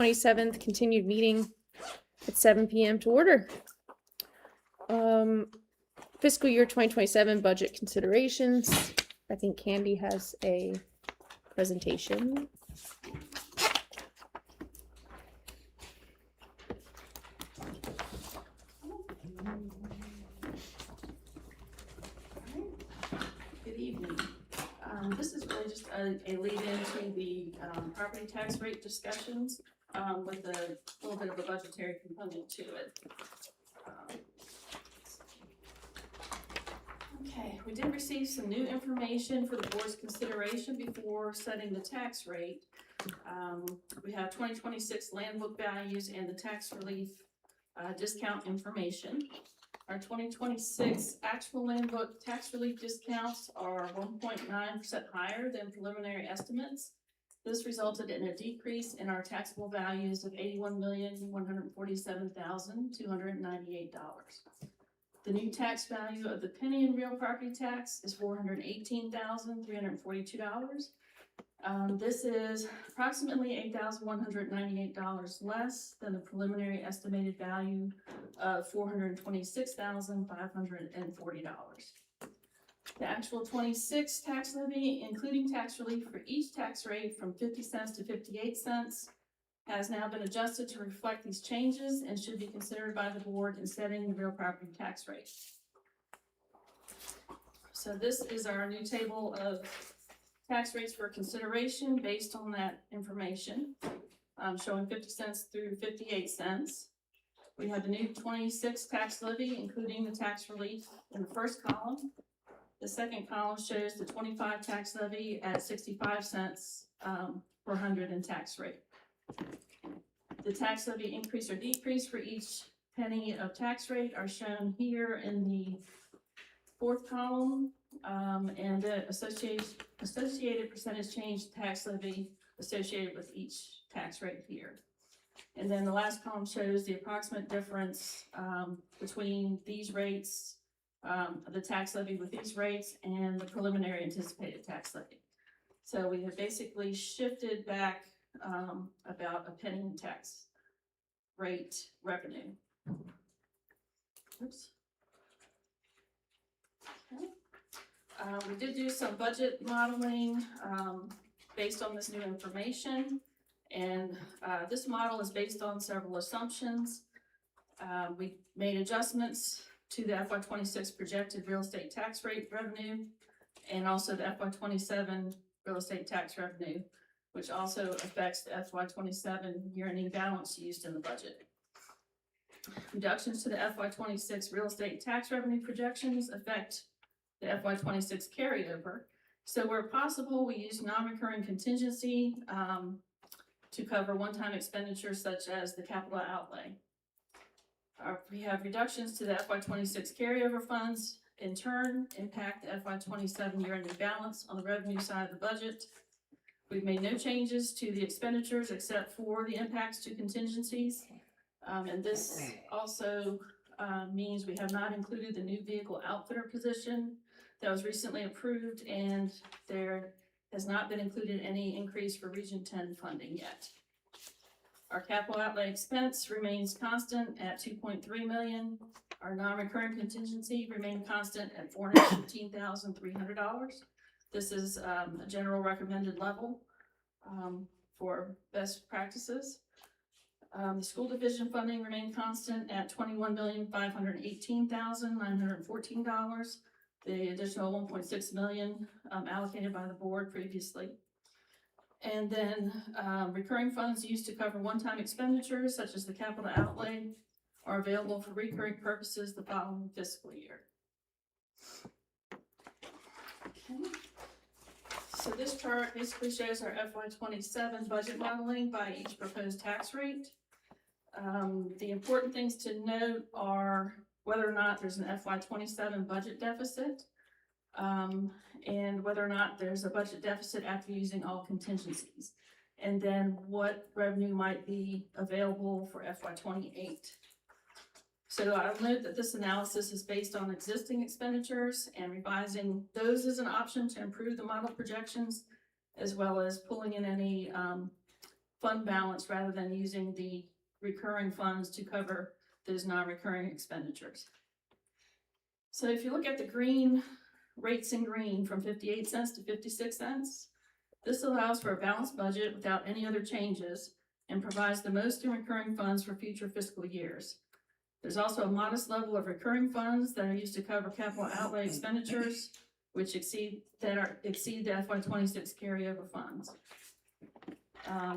27th continued meeting at 7 p.m. to order. Fiscal year 2027 budget considerations. I think Candy has a presentation. Good evening. This is really just a lead into the property tax rate discussions with a little bit of a budgetary component to it. Okay, we did receive some new information for the board's consideration before setting the tax rate. We have 2026 land book values and the tax relief discount information. Our 2026 actual land book tax relief discounts are 1.9% higher than preliminary estimates. This resulted in a decrease in our taxable values of $81,147,298. The new tax value of the penny and real property tax is $418,342. This is approximately $8,198 less than the preliminary estimated value of $426,540. The actual 26 tax levy, including tax relief for each tax rate from 50 cents to 58 cents, has now been adjusted to reflect these changes and should be considered by the board in setting the real property tax rate. So this is our new table of tax rates for consideration based on that information, showing 50 cents through 58 cents. We have the new 26 tax levy, including the tax relief in the first column. The second column shows the 25 tax levy at 65 cents per hundred in tax rate. The tax levy increase or decrease for each penny of tax rate are shown here in the fourth column, and the associated percentage change tax levy associated with each tax rate here. And then the last column shows the approximate difference between these rates, the tax levy with these rates, and the preliminary anticipated tax levy. So we have basically shifted back about a penny in tax rate revenue. Oops. Okay. We did do some budget modeling based on this new information, and this model is based on several assumptions. We made adjustments to the FY26 projected real estate tax rate revenue and also the FY27 real estate tax revenue, which also affects the FY27 year-ending balance used in the budget. Reductions to the FY26 real estate tax revenue projections affect the FY26 carryover. So where possible, we use non-recurring contingency to cover one-time expenditures such as the capital outlay. We have reductions to the FY26 carryover funds, in turn impact the FY27 year-ending balance on the revenue side of the budget. We've made no changes to the expenditures except for the impacts to contingencies. And this also means we have not included the new vehicle outfitter position that was recently approved, and there has not been included any increase for Region 10 funding yet. Our capital outlay expense remains constant at $2.3 million. Our non-recurring contingency remained constant at $415,300. This is a general recommended level for best practices. The school division funding remained constant at $21,518,914. The additional $1.6 million allocated by the board previously. And then recurring funds used to cover one-time expenditures such as the capital outlay are available for recurring purposes the following fiscal year. Okay. So this chart basically shows our FY27 budget modeling by each proposed tax rate. The important things to note are whether or not there's an FY27 budget deficit, and whether or not there's a budget deficit after using all contingencies, and then what revenue might be available for FY28. So I'll note that this analysis is based on existing expenditures, and revising those is an option to improve the model projections, as well as pulling in any fund balance rather than using the recurring funds to cover those non-recurring expenditures. So if you look at the green rates in green from 58 cents to 56 cents, this allows for a balanced budget without any other changes and provides the most in recurring funds for future fiscal years. There's also a modest level of recurring funds that are used to cover capital outlay expenditures, which exceed the FY26 carryover funds.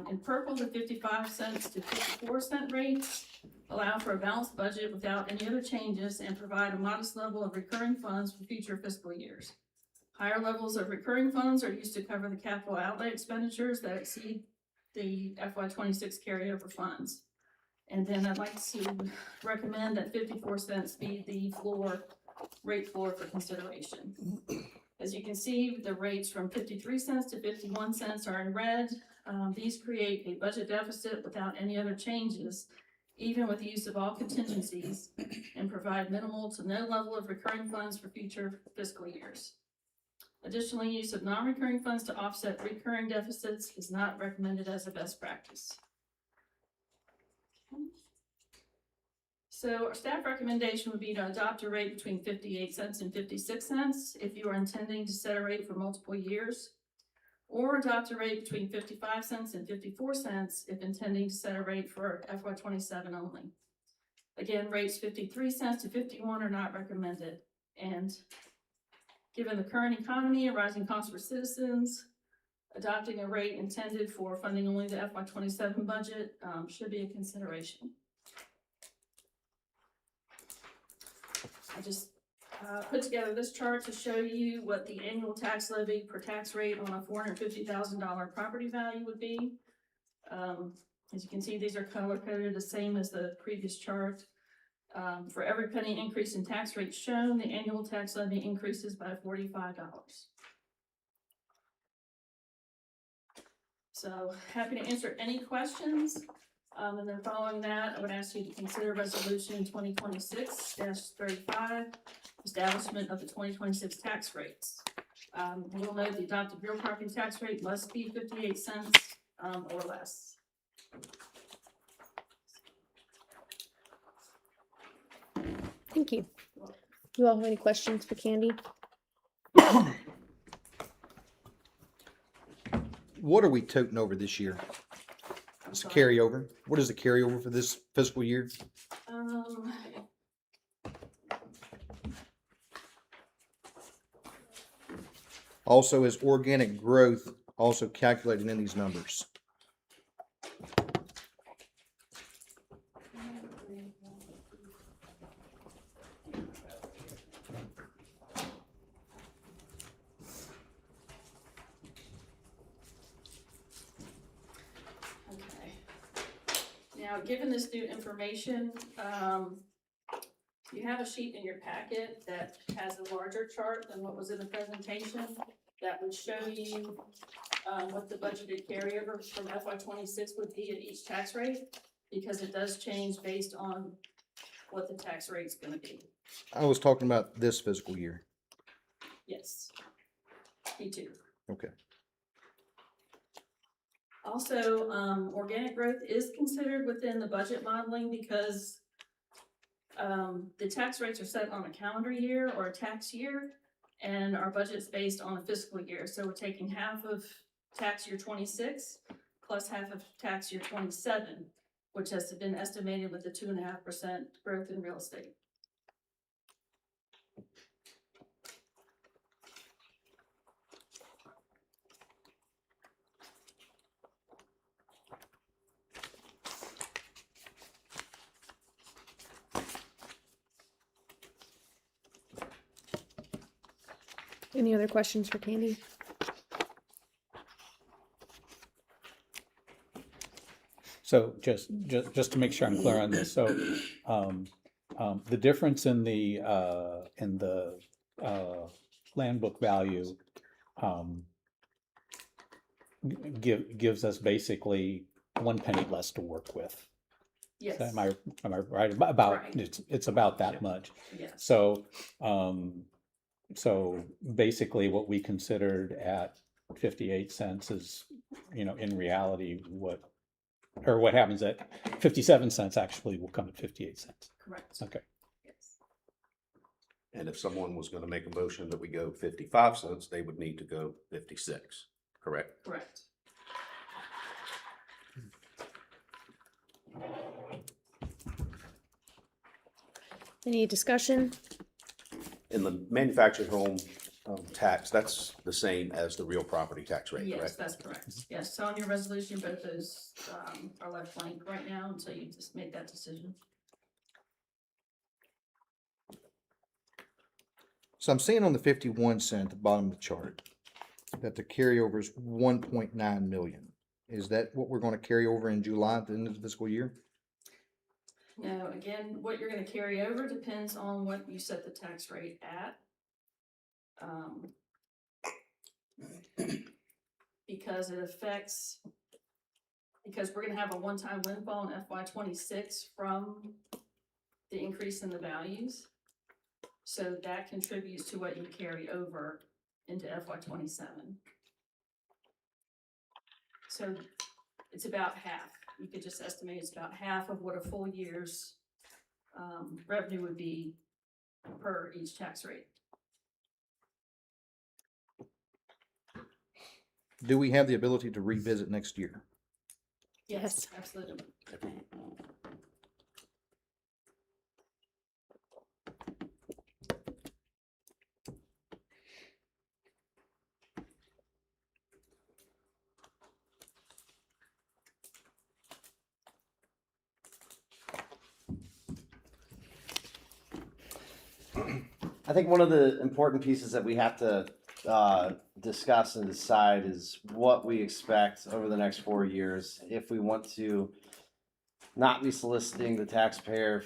In purple, the 55 cents to 54 cent rates allow for a balanced budget without any other changes and provide a modest level of recurring funds for future fiscal years. Higher levels of recurring funds are used to cover the capital outlay expenditures that exceed the FY26 carryover funds. And then I'd like to recommend that 54 cents be the rate floor for consideration. As you can see, the rates from 53 cents to 51 cents are in red. These create a budget deficit without any other changes, even with the use of all contingencies, and provide minimal to no level of recurring funds for future fiscal years. Additionally, use of non-recurring funds to offset recurring deficits is not recommended as a best practice. So our staff recommendation would be to adopt a rate between 58 cents and 56 cents if you are intending to set a rate for multiple years, or adopt a rate between 55 cents and 54 cents if intending to set a rate for FY27 only. Again, rates 53 cents to 51 are not recommended, and given the current economy and rising costs for citizens, adopting a rate intended for funding only the FY27 budget should be a consideration. I just put together this chart to show you what the annual tax levy per tax rate on a $450,000 property value would be. As you can see, these are color coded the same as the previous chart. For every penny increase in tax rate shown, the annual tax levy increases by $45. So happy to answer any questions. And then following that, I would ask you to consider resolution 2026-35, establishment of the 2026 tax rates. You'll note the adopted real property tax rate must be 58 cents or less. Thank you. You all have any questions for Candy? What are we toting over this year? It's a carryover. What is the carryover for this fiscal year? Also, is organic growth also calculated in these numbers? Now, given this new information, you have a sheet in your packet that has a larger chart than what was in the presentation that would show you what the budgeted carryover from FY26 would be at each tax rate, because it does change based on what the tax rate's going to be. I was talking about this fiscal year. Yes, me too. Okay. Also, organic growth is considered within the budget modeling because the tax rates are set on a calendar year or a tax year, and our budget's based on a fiscal year. So we're taking half of tax year 26 plus half of tax year 27, which has been estimated with the 2.5% growth in real estate. Any other questions for Candy? So just to make sure I'm clear on this, so the difference in the land book value gives us basically 1 penny less to work with. Yes. So am I right about Right. It's about that much. Yes. So so basically what we considered at 58 cents is, in reality, what or what happens at 57 cents actually will come at 58 cents. Correct. Okay. Yes. And if someone was gonna make a motion that we go 55 cents, they would need to go 56, correct? Correct. Any discussion? In the manufactured home tax, that's the same as the real property tax rate, Yes, correct? that's correct. Yes, so on your resolution, both those, are left blank right now until you just make that decision. So I'm seeing on the 51 cent at the bottom of the chart that the carryover is 1.9 million. Is that what we're going to carry over in July at the end of the fiscal year? Now, again, what you're gonna carry over depends on what you set the tax rate at. Because it affects, because we're gonna have a one-time windfall in FY 26 from the increase in the values. So that contributes to what you carry over into FY 27. So it's about half. You could just estimate it's about half of what a full year's revenue would be per each tax rate. Do we have the ability to revisit next year? Yes, absolutely. I think one of the important pieces that we have to discuss and decide is what we expect over the next 4 years if we want to not be soliciting the taxpayer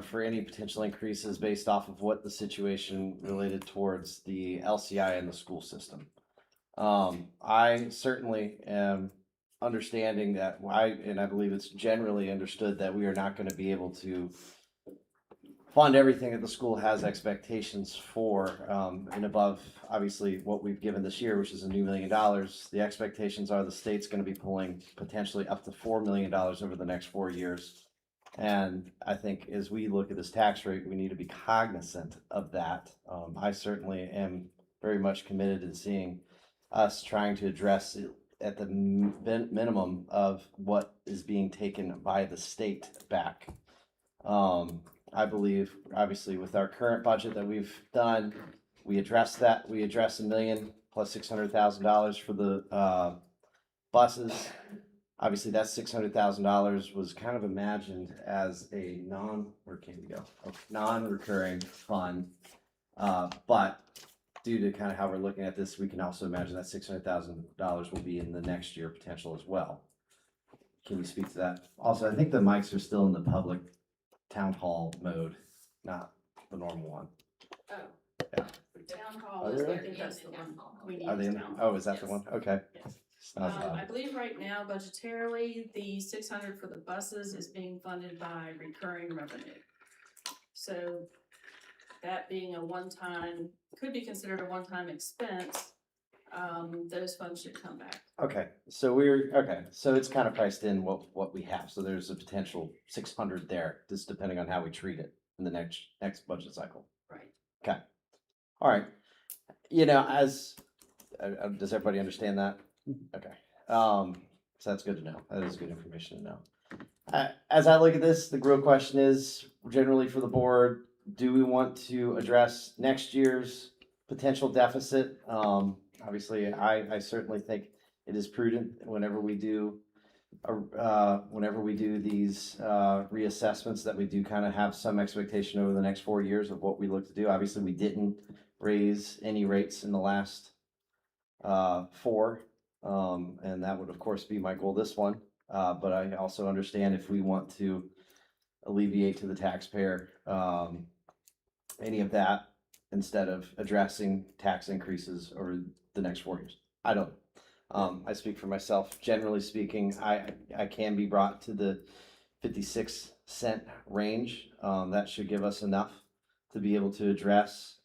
for any potential increases based off of what the situation related towards the LCI and the school system. I certainly am understanding that and I believe it's generally understood that we are not going to be able to fund everything that the school has expectations for, and above, obviously, what we've given this year, which is a new $1 million. The expectations are the state's gonna be pulling potentially up to $4 million over the next 4 years. And I think as we look at this tax rate, we need to be cognizant of that. I certainly am very much committed in seeing us trying to address it at the minimum of what is being taken by the state back. I believe, obviously, with our current budget that we've done, we address that. We address $1 million plus $600,000 for the buses. Obviously, that $600,000 was kind of imagined as a non-recurring fund. But due to kind of how we're looking at this, we can also imagine that $600,000 will be in the next year potential as well. Can you speak to that? Also, I think the mics are still in the public town hall mode, not the normal one. Oh. Yeah. The town hall Oh, is, I really? think that's the one we need. Are they is in? town Oh, hall. is that the Yes. one? Okay. Yes. Sounds I loud. believe right now budgetarily, the 600 for the buses is being funded by recurring revenue. So that being a one-time, could be considered a one-time expense, those funds should come back. Okay, so so it's kind of priced in what we have. So there's a potential 600 there, just depending on how we treat it in the next budget cycle. Right. Okay. All right. You know, does everybody understand that? Okay. So that's good to know. That is good information to know. As I look at this, the real question is generally for the board, do we want to address next year's potential deficit? Obviously, I certainly think it is prudent whenever we do these reassessments that we do kind of have some expectation over the next 4 years of what we look to do. Obviously, we didn't raise any rates in the last 4, and that would of course be my goal this one. But I also understand if we want to alleviate to the taxpayer any of that instead of addressing tax increases over the next 4 years. I don't. I speak for myself. Generally speaking, I can be brought to the 56-cent range. That should give us enough to be able to address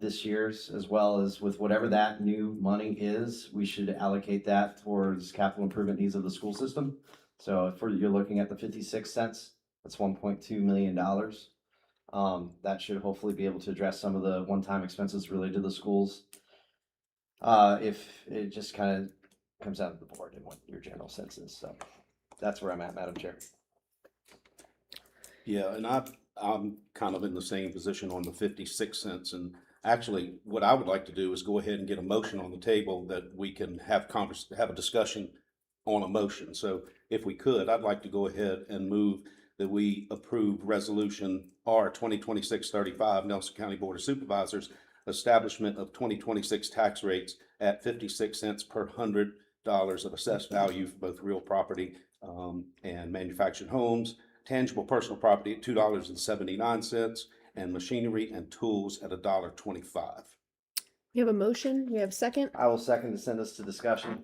this year's, as well as with whatever that new money is, we should allocate that towards capital improvement needs of the school system. So if you're looking at the 56 cents, that's $1.2 million. That should hopefully be able to address some of the one-time expenses related to the schools. If it just kind of comes out of the board and what your general sense is. So that's where I'm at, Madam Chair. Yeah, and I'm kind of in the same position on the 56 cents. And actually, what I would like to do is go ahead and get a motion on the table that we can have a discussion on a motion. So if we could, I'd like to go ahead and move that we approve Resolution R 2026-35, Nelson County Board of Supervisors, establishment of 2026 tax rates at 56 cents per $100 of assessed value for both real property and manufactured homes, tangible personal property at $2.79, and machinery and tools at $1.25. We have a motion. We have a second. I will second to send this to discussion.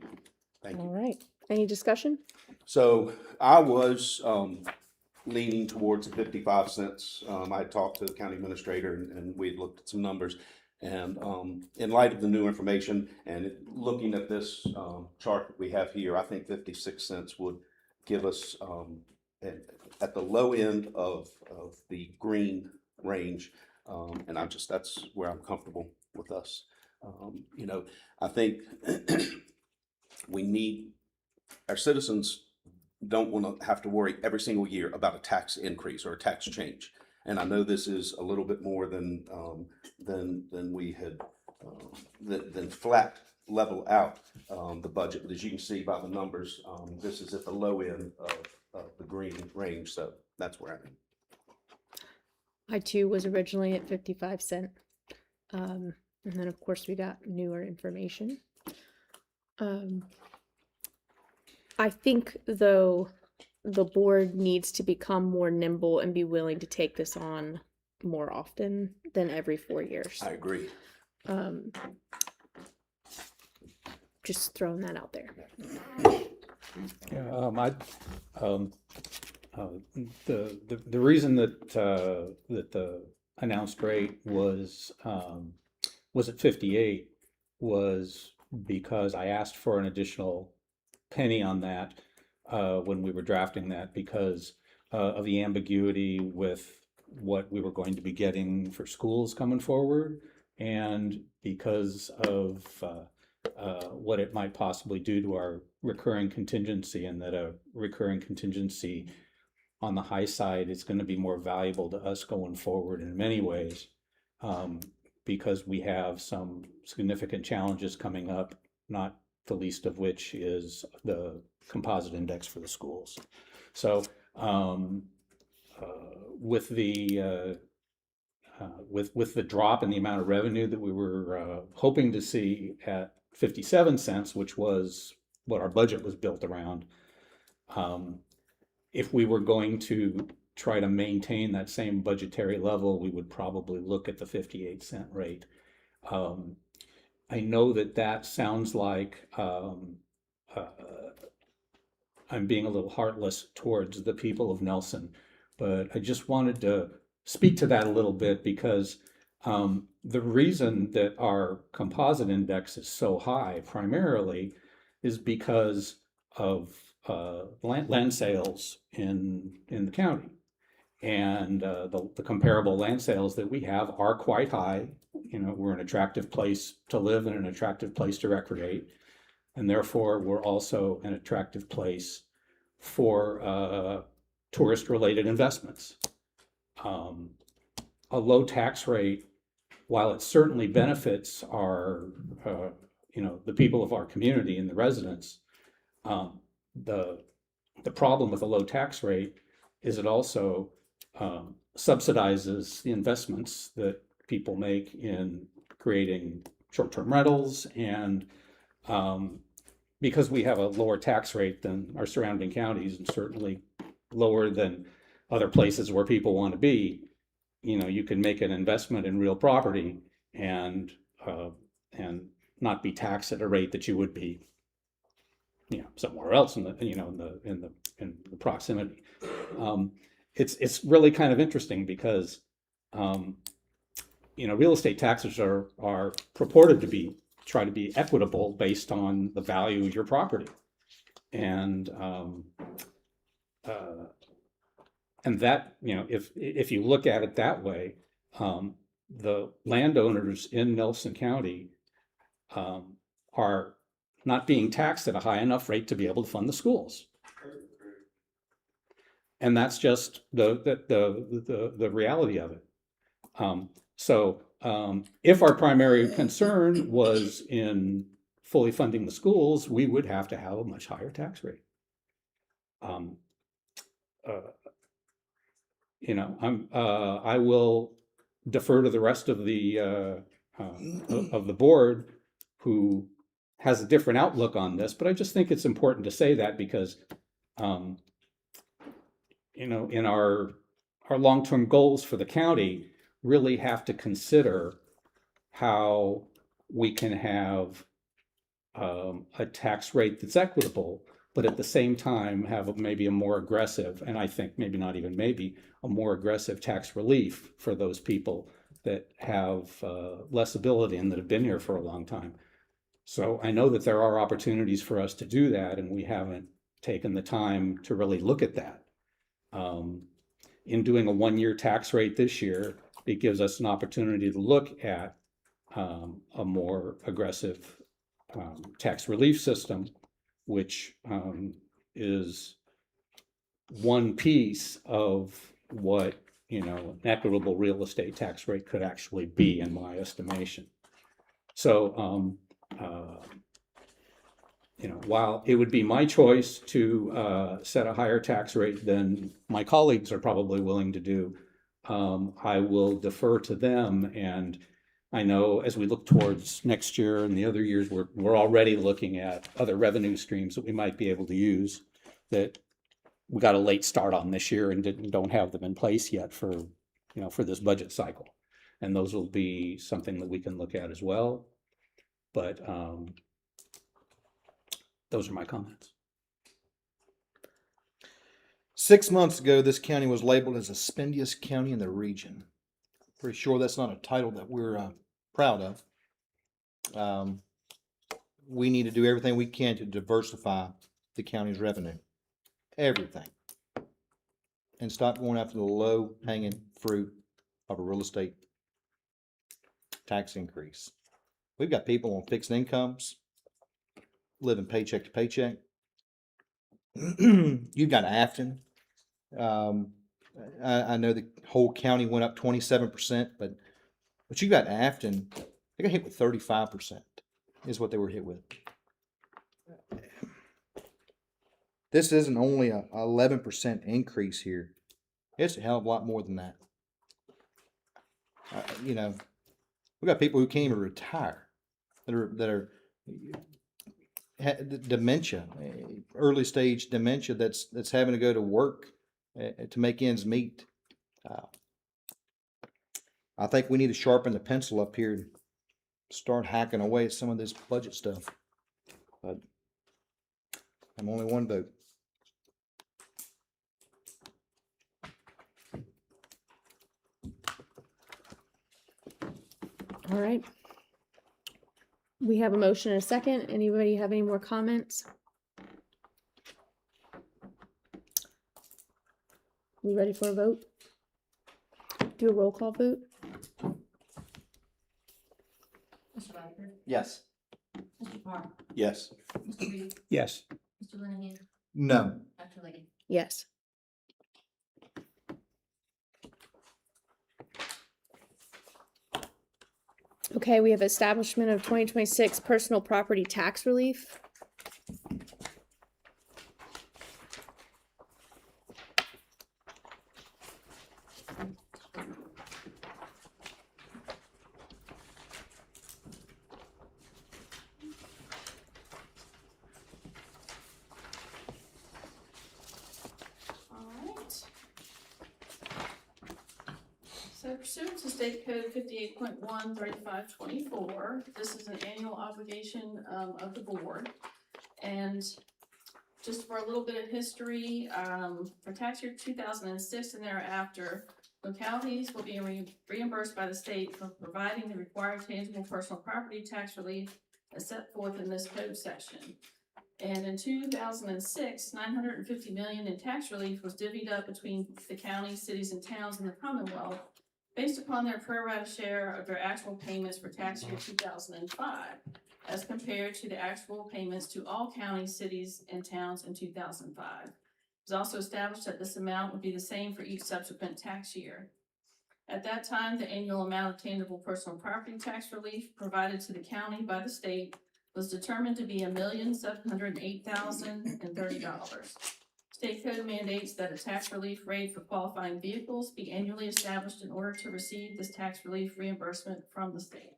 Thank All you. right. Any discussion? So I was leaning towards the 55 cents. I talked to the county administrator and we looked at some numbers. And in light of the new information and looking at this chart that we have here, I think 56 cents would give us at the low end of the green range. And that's where I'm comfortable with us. You know, I think we need, our citizens don't want to have to worry every single year about a tax increase or a tax change. And I know this is a little bit more than we had, than flat level out the budget. But as you can see by the numbers, this is at the low end of the green range. So that's where I'm at. I too was originally at 55 cent. And then of course we got newer information. I think though the board needs to become more nimble and be willing to take this on more often than every 4 years. I agree. Just throwing that out there. Yeah, the reason that the announced rate was at 58 was because I asked for an additional penny on that when we were drafting that because of the ambiguity with what we were going to be getting for schools coming forward, and because of what it might possibly do to our recurring contingency, and that a recurring contingency on the high side is going to be more valuable to us going forward in many ways, because we have some significant challenges coming up, not the least of which is the composite index for the schools. So with the drop in the amount of revenue that we were hoping to see at 57 cents, which was what our budget was built around, if we were going to try to maintain that same budgetary level, we would probably look at the 58 cent rate. I know that sounds like I'm being a little heartless towards the people of Nelson, but I just wanted to speak to that a little bit because the reason that our composite index is so high primarily is because of land sales in the county. And the comparable land sales that we have are quite high. You know, we're an attractive place to live and an attractive place to recreate. And therefore, we're also an attractive place for tourist-related investments. A low tax rate, while it certainly benefits our, the people of our community and the residents, the problem with a low tax rate is it also subsidizes the investments that people make in creating short-term rentals, and because we have a lower tax rate than our surrounding counties and certainly lower than other places where people want to be, you know, you can make an investment in real property and not be taxed at a rate that you would be, you know, somewhere else in the, you know, in the proximity. It's really kind of interesting because real estate taxes are purported to try to be equitable based on the value of your property. And, uh, and that, if you look at it that way, the landowners in Nelson County, are not being taxed at a high enough rate to be able to fund the schools. And that's just the reality of it. If our primary concern was in fully funding the schools, we would have to have a much higher tax rate. I will defer to the rest of the board who has a different outlook on this, but I just think it's important to say that because, in our long-term goals for the county really have to consider how we can have a tax rate that's equitable, but at the same time have maybe a more aggressive, and I think maybe not even maybe, a more aggressive tax relief for those people that have less ability and that have been here for a long time. So I know that there are opportunities for us to do that, and we haven't taken the time to really look at that. In doing a one-year tax rate this year, it gives us an opportunity to look at a more aggressive tax relief system, which is one piece of what an equitable real estate tax rate could actually be, in my estimation. So while it would be my choice to set a higher tax rate than my colleagues are probably willing to do, I will defer to them. And I know as we look towards next year and the other years, we're already looking at other revenue streams that we might be able to use that we got a late start on this year and don't have them in place yet for this budget cycle. And those will be something that we can look at as well. But those are my comments. 6 months ago, this county was labeled as the spendiest county in the region. Pretty sure that's not a title that we're proud of. We need to do everything we can to diversify the county's revenue. Everything. And stop going after the low-hanging fruit of a real estate tax increase. We've got people on fixed incomes, living paycheck to paycheck. You've got Afton. I know the whole county went up 27%, but you got Afton, they got hit with 35% is what they were hit with. This isn't only a 11% increase here. It's a hell of a lot more than that. We got people who can't even retire that are dementia, early stage dementia that's having to go to work to make ends meet. I think we need to sharpen the pencil up here and start hacking away at some of this budget stuff. But I'm only one vote. All right. We have a motion and a second. Anybody have any more comments? We ready for a vote? Do a roll call vote. Mr. Radford? Yes. Mr. Parr? Yes. Mr. Reed? Yes. Mr. Linehan? No. Dr. Liggett? Yes. Okay, we have establishment of 2026 personal property tax relief. So pursuant to State Code 58.13524, this is an annual obligation of the board. And just for a little bit of history, for tax year 2006 and thereafter, Localities will be reimbursed by the state for providing the required tangible personal property tax relief as set forth in this code section. And in 2006, $950 million in tax relief was divvied up between the counties, cities, and towns in the Commonwealth based upon their pro rata share of their actual payments for tax year 2005, as compared to the actual payments to all counties, cities, and towns in 2005. It was also established that this amount would be the same for each subsequent tax year. At that time, the annual amount of tangible personal property tax relief provided to the county by the state was determined to be $1,708,030. State code mandates that a tax relief rate for qualifying vehicles be annually established in order to receive this tax relief reimbursement from the state.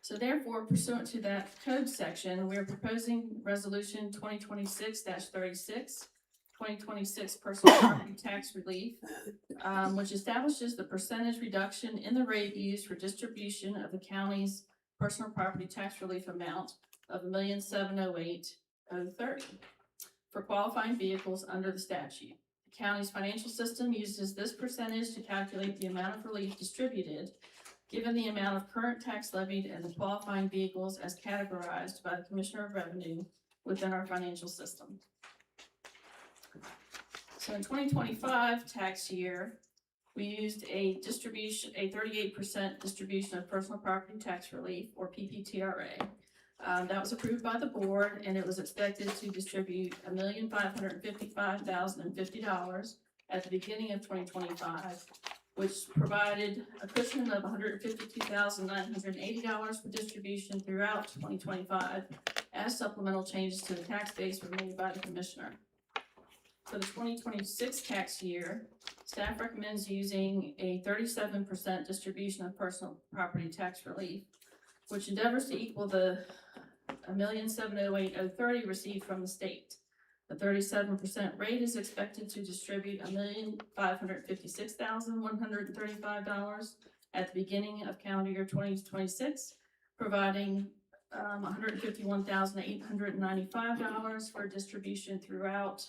So therefore, pursuant to that code section, we are proposing resolution 2026-36, 2026 personal property tax relief, which establishes the percentage reduction in the rate used for distribution of the county's personal property tax relief amount of $1,708,030 for qualifying vehicles under the statute. The county's financial system uses this percentage to calculate the amount of relief distributed, given the amount of current tax levied and the qualifying vehicles as categorized by the Commissioner of Revenue within our financial system. So in 2025 tax year, we used a 38% distribution of personal property tax relief, or PPTRA. That was approved by the board, and it was expected to distribute $1,555,050 at the beginning of 2025, which provided a cushion of $152,980 for distribution throughout 2025, as supplemental changes to the tax base were made by the Commissioner. For the 2026 tax year, staff recommends using a 37% distribution of personal property tax relief, which endeavors to equal the $1,708,030 received from the state. The 37% rate is expected to distribute $1,556,135 at the beginning of calendar year 2026, providing $151,895 for distribution throughout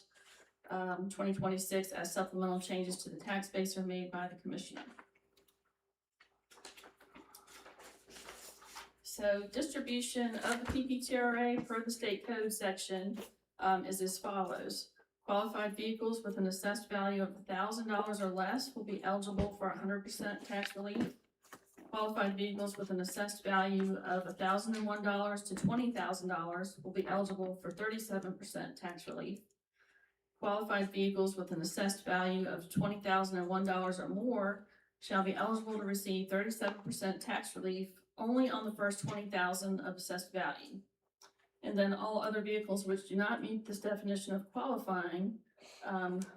2026 as supplemental changes to the tax base are made by the Commissioner. So distribution of the PPTRA per the state code section is as follows. Qualified vehicles with an assessed value of $1,000 or less will be eligible for 100% tax relief. Qualified vehicles with an assessed value of $1,001 to $20,000 will be eligible for 37% tax relief. Qualified vehicles with an assessed value of $20,001 or more shall be eligible to receive 37% tax relief only on the first $20,000 of assessed value. And then all other vehicles which do not meet this definition of qualifying,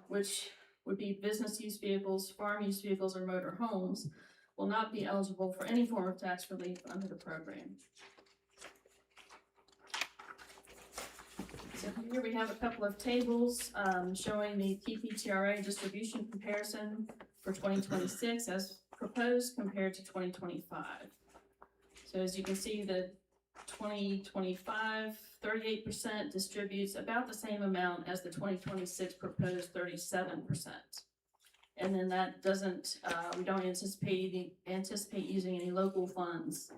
which would be business use vehicles, farm use vehicles, or motor homes, will not be eligible for any form of tax relief under the program. So here we have a couple of tables showing the PPTRA distribution comparison for 2026 as proposed compared to 2025. So as you can see, the 2025 38% distributes about the same amount as the 2026 proposed 37%. And then that doesn't, we don't anticipate using any local funds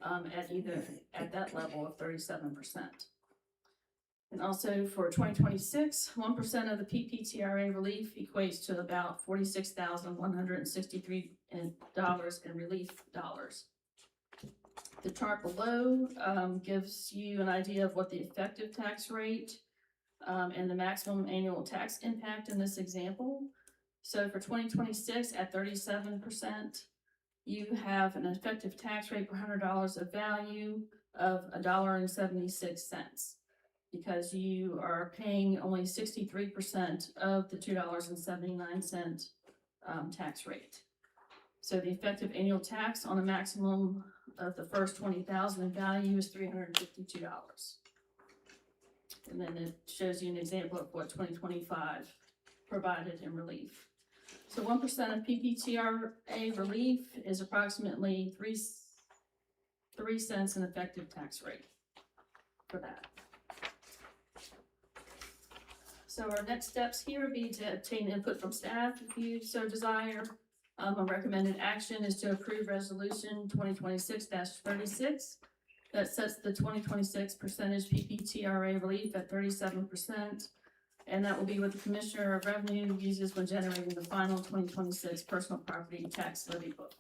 at that level of 37%. And also for 2026, 1% of the PPTRA relief equates to about $46,163 in relief dollars. The chart below gives you an idea of what the effective tax rate and the maximum annual tax impact in this example. So for 2026 at 37%, you have an effective tax rate per $100 of value of $1.76. Because you are paying only 63% of the $2.79 tax rate. So the effective annual tax on a maximum of the first $20,000 in value is $352. And then it shows you an example of what 2025 provided in relief. So 1% of PPTRA relief is approximately 3 cents in effective tax rate for that. So our next steps here would be to obtain input from staff if you so desire. A recommended action is to approve resolution 2026-36 that sets the 2026 percentage PPTRA relief at 37%. And that will be what the Commissioner of Revenue uses when generating the final 2026 personal property tax levy book.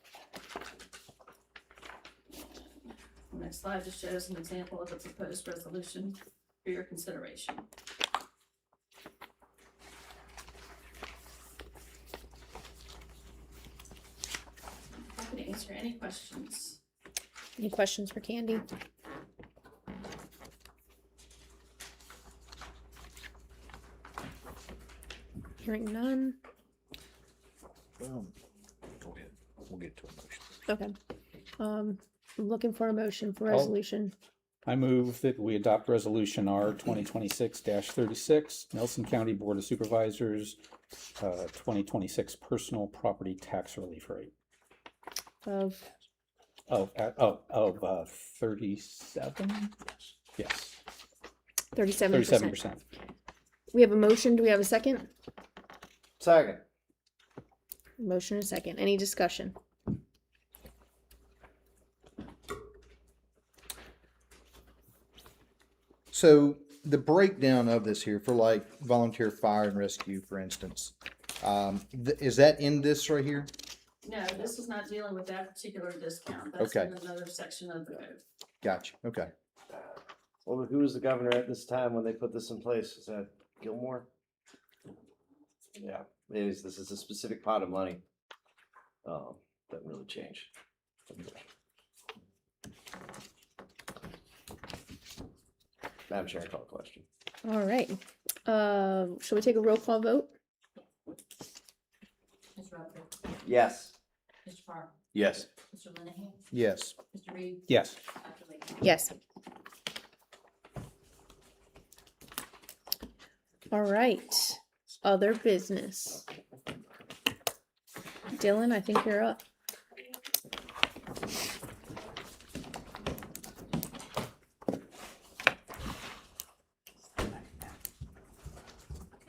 The next slide just shows an example of the proposed resolution for your consideration. Happy to answer any questions. Any questions for Candy? Hearing none. Go ahead. We'll get to a motion. Okay. I'm looking for a motion for I'll- resolution. I move that we adopt resolution R 2026-36, Nelson County Board of Supervisors, 2026 personal property tax relief rate Of, of 37? Yes, 37%. 37%. We have a motion. Do we have a second? Second. Motion and a second. Any discussion? So the breakdown of this here for like volunteer fire and rescue, for instance, is that in this right here? No, this is not dealing with that particular discount. That's Okay. in another section of the code. Gotcha. Okay. Well, who was the governor at this time when they put this in place? Is that Gilmore? Yeah, this is a specific pot of money. Doesn't really change. Madam Chair, I call a question. All right. Shall we take a roll call vote? Mr. Rutherford, Yes. Mr. Parr, Yes. Mr. Linehan, Yes. Mr. Reed, Yes. Dr. Lee. Yes. All right. Other business. Dylan, I think you're up.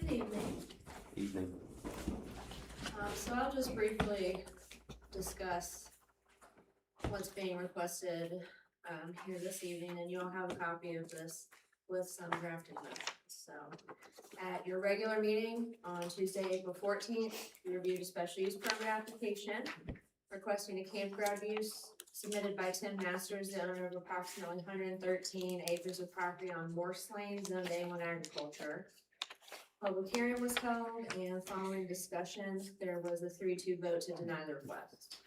Good evening. Evening. So I'll just briefly discuss what's being requested here this evening, and you'll have a copy of this with some drafted motions. So at your regular meeting on Tuesday, April 14th, you reviewed a special use permit application requesting a campground use submitted by Tim Masters, the owner of approximately 113 acres of property on Morse Lane, zoned A1 agriculture. Public hearing was held, and following discussion, there was a 3-2 vote to deny the request.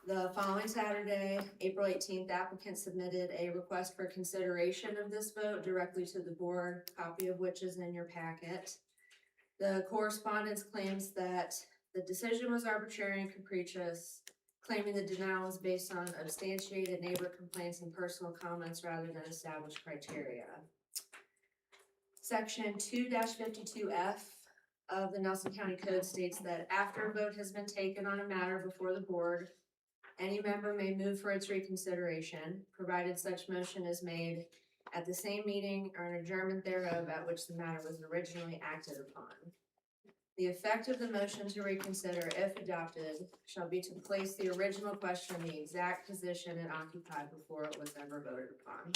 The following Saturday, April 18th, applicant submitted a request for consideration of this vote directly to the board, copy of which is in your packet. The correspondence claims that the decision was arbitrary and capricious, claiming the denial was based on substantiated neighbor complaints and personal comments rather than established criteria. Section 2-52F of the Nelson County Code states that after a vote has been taken on a matter before the board, any member may move for its reconsideration, provided such motion is made at the same meeting or an adjournment thereof at which the matter was originally acted upon. The effect of the motion to reconsider, if adopted, shall be to place the original question in the exact position it occupied before it was ever voted upon.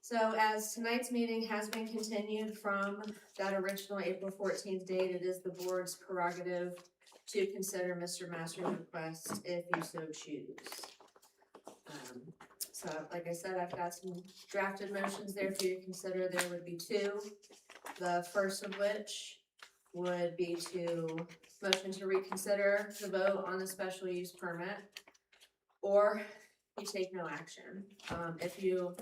So as tonight's meeting has been continued from that original April 14th date, it is the board's prerogative to consider Mr. Masters' request if you so choose. So like I said, I've got some drafted motions there for you to consider. There would be two. The first of which would be to motion to reconsider the vote on the special use permit, or you take no action. If you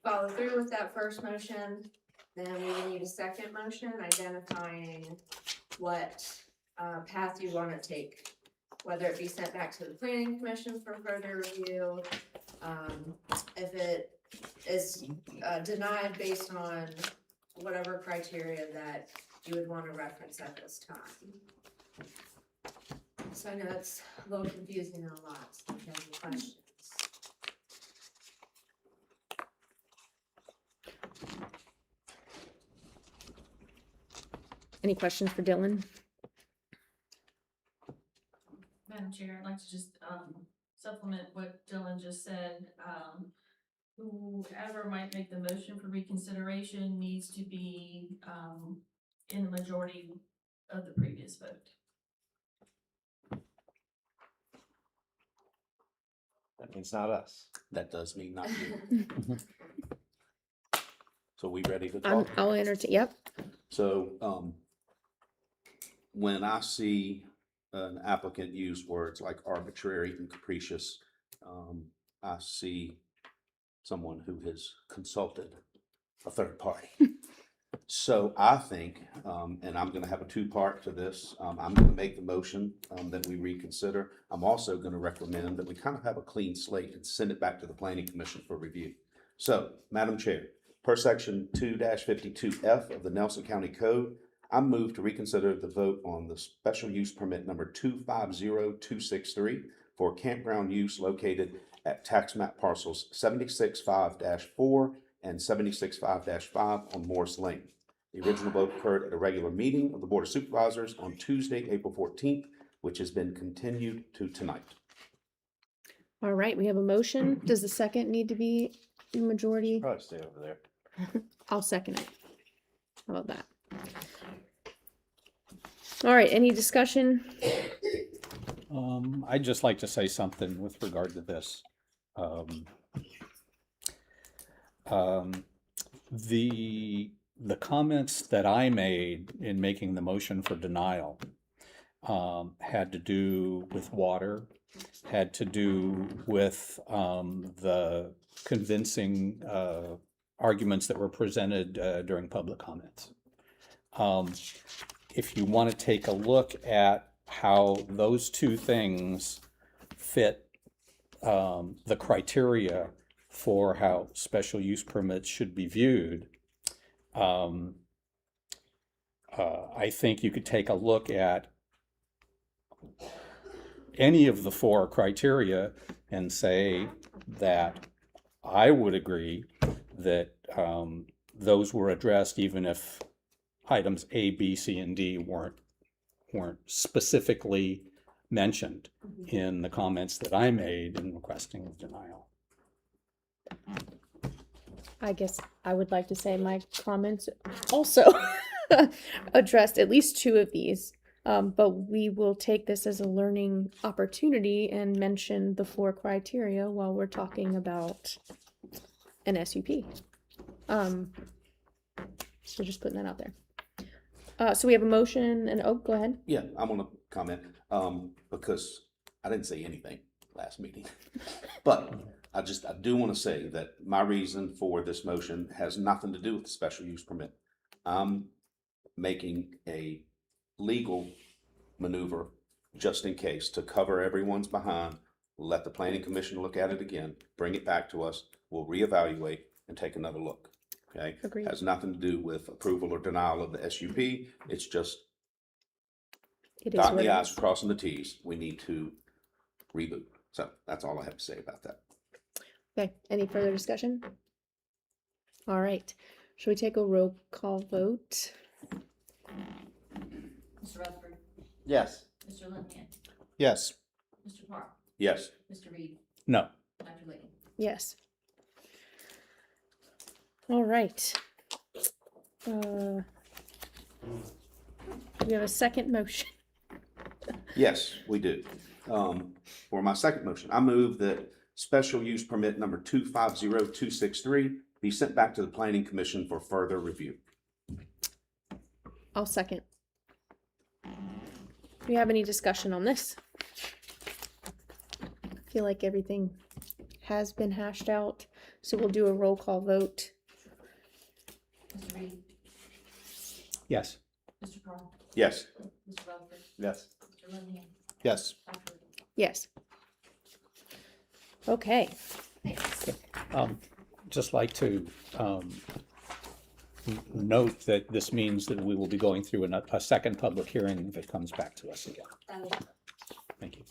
follow through with that first motion, then we will need a second motion identifying what path you want to take, whether it be sent back to the planning commission for further review. If it is denied based on whatever criteria that you would want to reference at this time. So I know it's a little confusing and a lot, so if you have any questions. Any questions for Dylan? Madam Chair, I'd like to just, supplement what Dylan just said. Whoever might make the motion for reconsideration needs to be, in the majority of the previous vote. That means not us. That does mean not you. So we ready to talk? I'll entertain, yep. So, when I see an applicant use words like arbitrary and capricious, I see someone who has consulted a third party. So I think, and I'm gonna have a two-part to this, I'm gonna make the motion, that we reconsider. I'm also gonna recommend that we kind of have a clean slate and send it back to the planning commission for review. So, Madam Chair, per section 2-52F of the Nelson County Code, I move to reconsider the vote on the special use permit number 250263 for campground use located at tax map parcels 76.5-4 and 76.5-5 on Morris Lane. The original vote occurred at a regular meeting of the Board of Supervisors on Tuesday, April 14th, which has been continued to tonight. All right, we have a motion. Does the second need to be the majority? Probably stay over there. I'll second it. How about that? All right, any discussion? I'd just like to say something with regard to this. The comments that I made in making the motion for denial had to do with water, had to do with the convincing arguments that were presented during public comments. If you want to take a look at how those two things fit the criteria for how special use permits should be viewed, I think you could take a look at any of the four criteria and say that I would agree that those were addressed even if items A, B, C, and D weren't specifically mentioned in the comments that I made in requesting the denial. I guess I would like to say my comments also addressed at least two of these, but we will take this as a learning opportunity and mention the four criteria while we're talking about an SUP. So just putting that out there. So we have a motion and, oh, go ahead. Yeah, I want to comment, because I didn't say anything last meeting. But I do want to say that my reason for this motion has nothing to do with the special use permit. I'm making a legal maneuver just in case to cover everyone's behind, let the planning commission look at it again, bring it back to us, we'll reevaluate and take another look. Okay? Agreed. Has nothing to do with approval or denial of the SUP. It's just It is dotting what the it i's, is. crossing the t's. We need to reboot. So that's all I have to say about that. Okay, any further discussion? All right, should we take a roll call vote? Mr. Rutherford, Yes. Mr. Linehan, Yes. Mr. Park, Yes. Mr. Reed, No. Dr. Layton. Yes. All right. We have a second motion. Yes, we do. For my second motion, I move that special use permit number 250263 be sent back to the planning commission for further review. I'll second. Do we have any discussion on this? I feel like everything has been hashed out, so we'll do a roll call vote. Mr. Reed, Yes. Mr. Park, Yes. Mr. Rutherford, Yes. Mr. Linehan, Yes. Dr. Layton. Yes. Okay. Just like to note that this means that we will be going through a second public hearing if it comes back to us again. That is Thank you.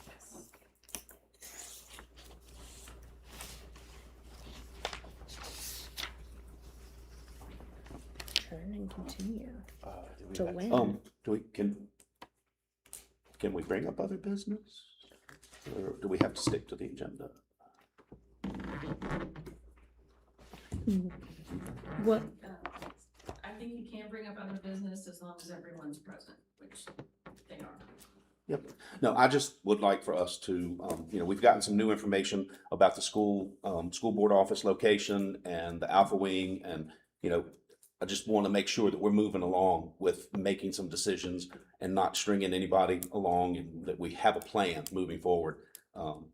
Turn and continue. Do to when? Can we bring up other business? Or do we have to stick to the agenda? What? I think you can bring up other business as long as everyone's present, which they are. Yep. No, I just would like for us to, we've gotten some new information about the school board office location and the Alpha Wing. And, I just want to make sure that we're moving along with making some decisions and not stringing anybody along, and that we have a plan moving forward.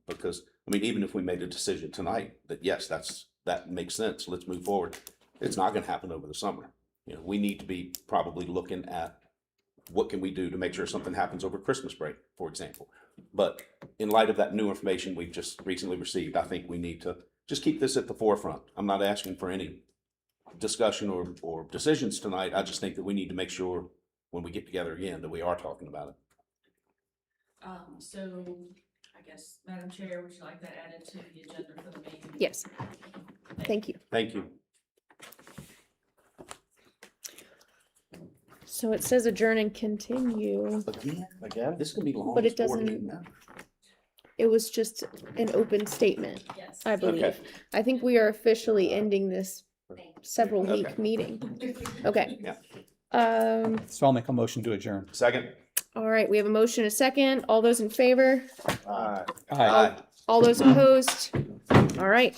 Because, even if we made a decision tonight that, yes, that makes sense, let's move forward. It's not going to happen over the summer. We need to be probably looking at what can we do to make sure something happens over Christmas break, for example. But in light of that new information we've just recently received, I think we need to just keep this at the forefront. I'm not asking for any discussion or decisions tonight. I just think that we need to make sure when we get together again that we are talking about it. So I guess, Madam Chair, would you like that added to the agenda for the meeting? Yes. Thank you. Thank you. So it says adjourn and continue. Again? This is gonna be long. But it doesn't- It was just an open statement, Yes. I believe. Okay. I think we are officially ending this several week Okay. meeting. Okay. Yeah. So I'll make a motion to adjourn. Second. All right, we have a motion, a second. All those in favor? Aye. Aye. All those opposed? All right.